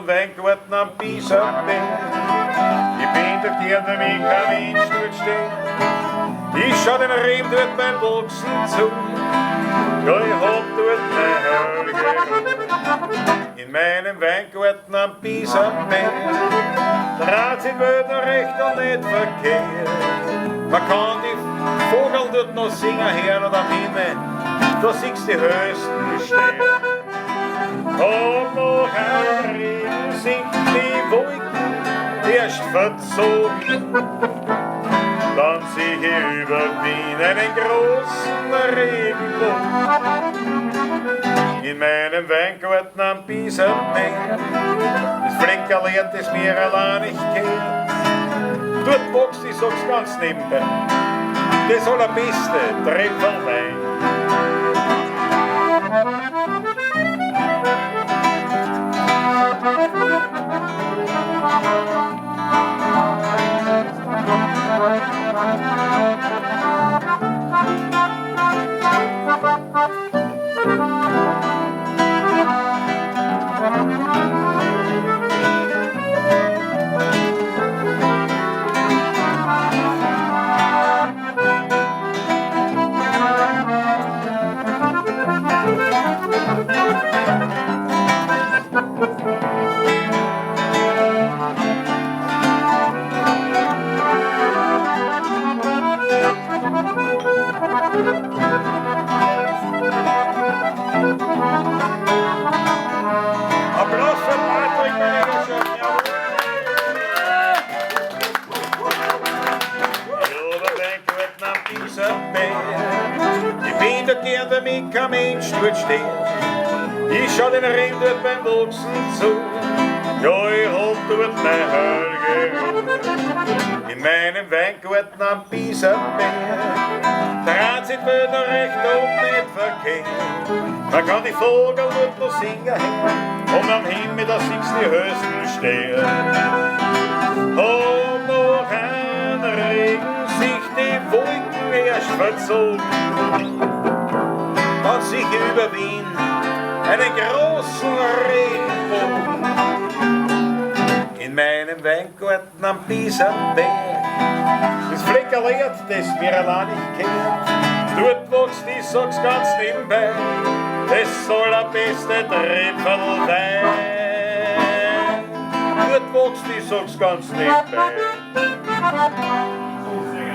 Weingarten am Bisamberg. Ich bin der Tier, wie kein Mensch dort steht. Ich schau den Riem dort beim Wachsen zu. Ja, ich hab dort eine Hölle in meinem Weingarten am Bisamberg. Dreht sich Wölder recht und nicht verkehrt. Man kann die Vogel dort noch singen hören und am Himmel, da siehst du die höchsten Sterne. Und noch ein Regen singt die Wolken erst verzogen. Dann sehe ich über Wien einen großen Regenbogen. In meinem Weingarten am Bisamberg, das Fleckerl das mir allein nicht kennt. Dort wächst, ich sag's ganz nebenbei, das allerbeste Trefferwein. Damit kein Mensch dort steht. Ich schau den Ring dort beim Wachsen zu. Ja, ich hab dort meine Hölle in meinem Weingarten am Bisamberg. Dreht sich Wölder recht und nicht verkehrt. Man kann die Vogel dort noch singen und am Himmel, da siehst du die höchsten Sterne. Und noch ein Regen sich die Wolken erst verzogen. Dann sehe ich über Wien einen großen Regenbogen. In meinem Weingarten am Bisamberg, das Fleckerl, das mir allein nicht kennt. Dort wächst, ich sag's ganz nebenbei, das allerbeste Trefferwein. Dort wächst, ich sag's ganz nebenbei,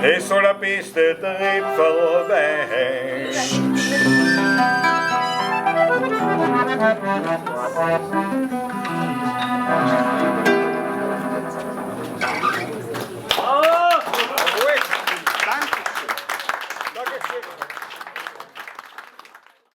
das allerbeste Trefferwein.